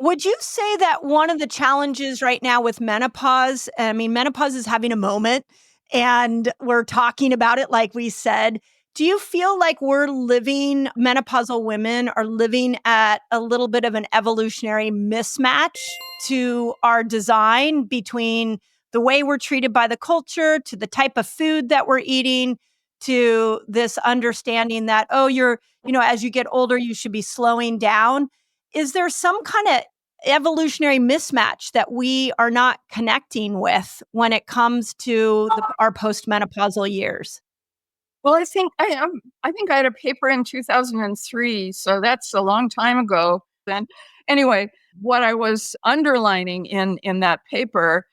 Would you say that one of the challenges right now with menopause, I mean, menopause is having a moment and we're talking about it, like we said. Do you feel like menopausal women are living at a little bit of an evolutionary mismatch to our design between the way we're treated by the culture, to the type of food that we're eating, to this understanding that, as you get older, you should be slowing down? Is there some kind of evolutionary mismatch that we are not connecting with when it comes to our postmenopausal years? Well, I think I had a paper in 2003, so that's a long time ago. Then, anyway, what I was underlining in that paper,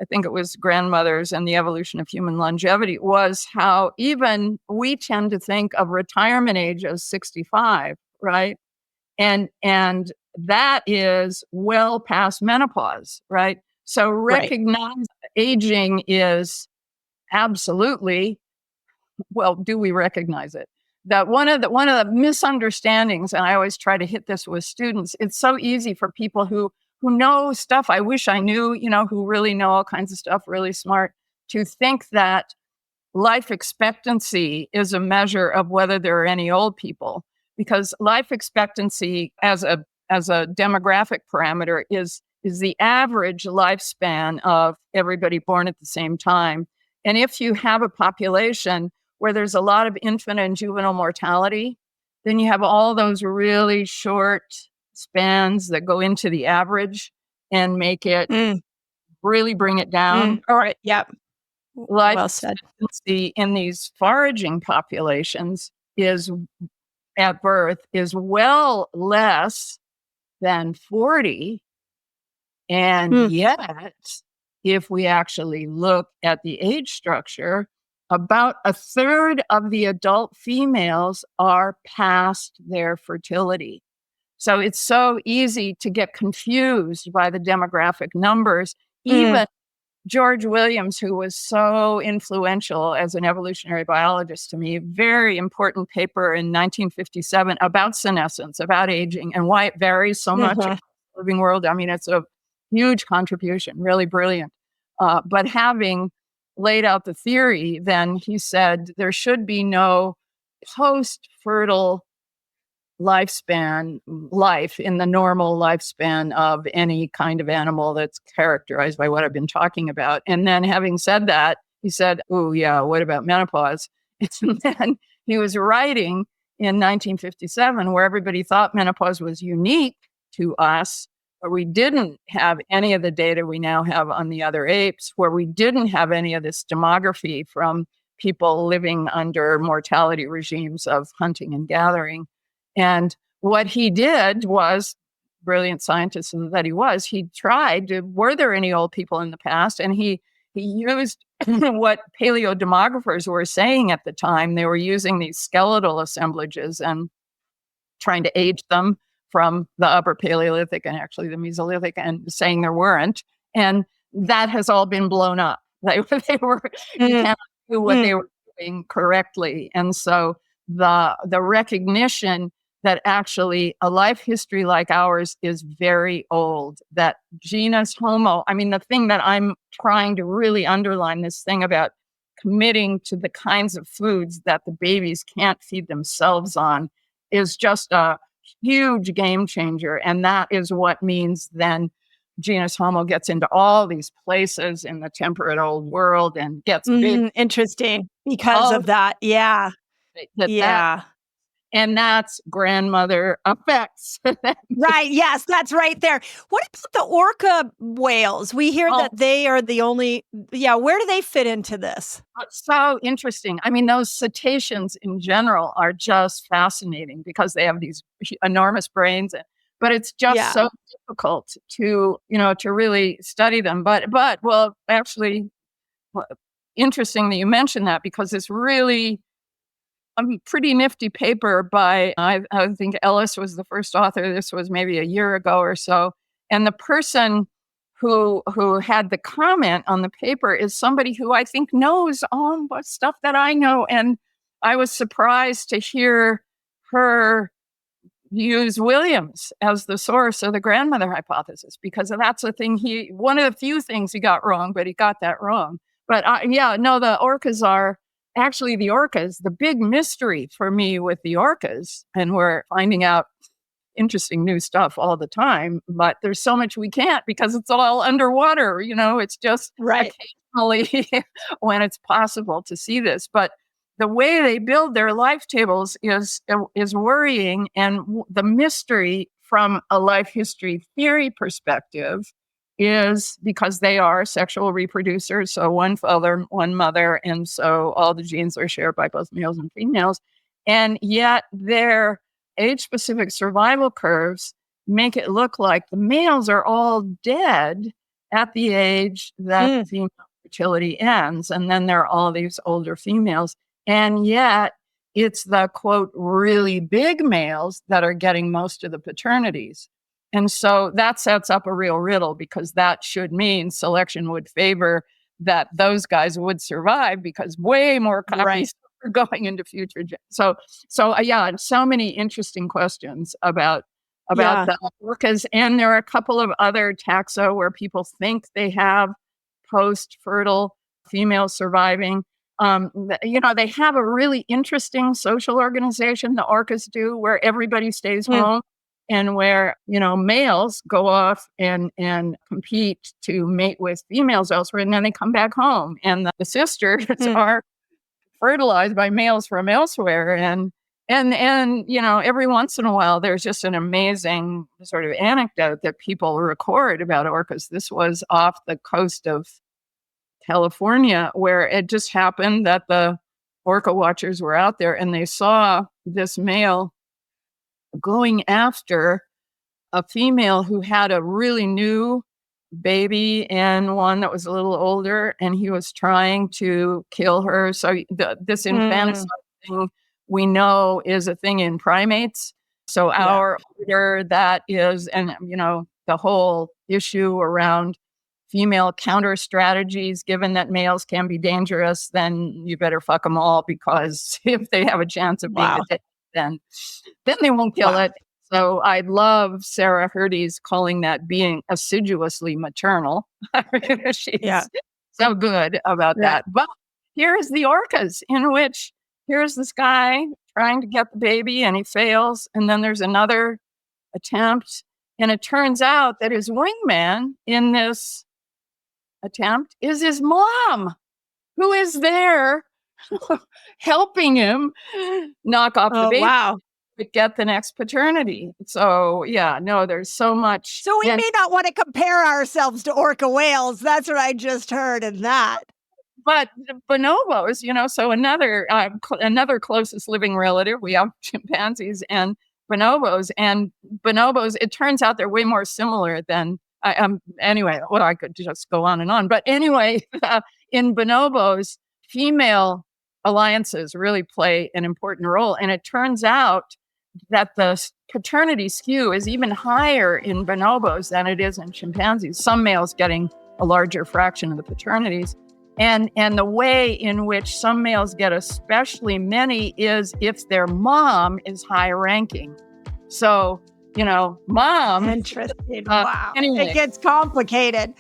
I think it was Grandmothers and the Evolution of Human Longevity, was how even we tend to think of retirement age as 65, right? And that is well past menopause, right? So Right. recognize aging is absolutely, well, do we recognize it? That one of the misunderstandings, and I always try to hit this with students, it's so easy for people who know stuff I wish I knew, who really know all kinds of stuff, really smart, to think that life expectancy is a measure of whether there are any old people, because life expectancy as a demographic parameter is the average lifespan of everybody born at the same time. And if you have a population where there's a lot of infant and juvenile mortality, then you have all those really short spans that go into the average and make it really bring it down. All right. Yep. Life Well said. expectancy in these foraging populations is at birth is well less than 40. And yet, if we actually look at the age structure, about a third of the adult females are past their fertility. So it's so easy to get confused by the demographic numbers. Even George Williams, who was so influential as an evolutionary biologist to me, very important paper in 1957 about senescence, about aging, and why it varies so much in the living world. I mean, it's a huge contribution, really brilliant. But having laid out the theory, then he said there should be no post-fertile life in the normal lifespan of any kind of animal that's characterized by what I've been talking about. And then having said that, he said, oh yeah, what about menopause? And then he was writing in 1957 where everybody thought menopause was unique to us, but we didn't have any of the data we now have on the other apes, where we didn't have any of this demography from people living under mortality regimes of hunting and gathering. And what he did was, brilliant scientist that he tried to, were there any old people in the past? And he used what paleodemographers were saying at the time. They were using these skeletal assemblages and trying to age them from the upper Paleolithic and actually the Mesolithic, and saying there weren't. And that has all been blown up. You cannot do what they were doing correctly. And so the recognition that actually a life history like ours is very old, that genus Homo, I mean, the thing that I'm trying to really underline, this thing about committing to the kinds of foods that the babies can't feed themselves on, is just a huge game changer. And that is what means then genus Homo gets into all these places in the temperate old world and gets big. Interesting. Because of that. Yeah. And that's grandmother effects. Right. Yes, that's right there. What about the orca whales? We hear that they are the only, where do they fit into this? So interesting. I mean, those cetaceans in general are just fascinating because they have these enormous brains, but it's just so difficult to really study them. But well, actually, interesting that you mentioned that, because it's really a pretty nifty paper by, I think Ellis was the first author. This was maybe a year ago or so. And the person who had the comment on the paper is somebody who I think knows all the stuff that I know. And I was surprised to hear her use Williams as the source of the grandmother hypothesis, because that's the thing one of the few things he got wrong, but he got that wrong. But the orcas are actually the big mystery for me with the orcas. And we're finding out interesting new stuff all the time, but there's so much we can't because it's all underwater. It's just right. Occasionally when it's possible to see this. But the way they build their life tables is worrying. And the mystery from a life history theory perspective is because they are sexual reproducers. So one father, one mother. And so all the genes are shared by both males and females. And yet their age-specific survival curves make it look like the males are all dead at the age that female fertility ends. And then there are all these older females. And yet it's the, quote, really big males that are getting most of the paternities. And so that sets up a real riddle, because that should mean selection would favor that those guys would survive, because way more copies are going into future. So many interesting questions about the orcas. And there are a couple of other taxa where people think they have post-fertile females surviving. They have a really interesting social organization, the orcas do, where everybody stays home and where, males go off and compete to mate with females elsewhere, and then they come back home. And the sisters are fertilized by males from elsewhere. And every once in a while, there's just an amazing sort of anecdote that people record about orcas. This was off the coast of California, where it just happened that the orca watchers were out there and they saw this male going after a female who had a really new baby and one that was a little older, and he was trying to kill her. So this infanticide thing we know is a thing in primates. So our order, that is, and the whole issue around female counter strategies, given that males can be dangerous, then you better fuck them all, because if they have a chance of being a then they won't kill it. So I love Sarah Hurdy's calling that being assiduously maternal. She's so good about that. But here's the orcas, in which here's this guy trying to get the baby and he fails. And then there's another attempt. And it turns out that his wingman in this attempt is his mom, who is there helping him knock off the baby. But get the next paternity. So, there's so much. So we may not want to compare ourselves to orca whales. That's what I just heard in that. But bonobos, so another closest living relative, we have chimpanzees and bonobos. And bonobos, it turns out they're way more similar than, anyway, I could just go on and on. But anyway, in bonobos, female alliances really play an important role. And it turns out that the paternity skew is even higher in bonobos than it is in chimpanzees. Some males getting a larger fraction of the paternities. And the way in which some males get especially many is if their mom is high ranking. So, mom. Interesting. Wow. Anyway. It gets complicated.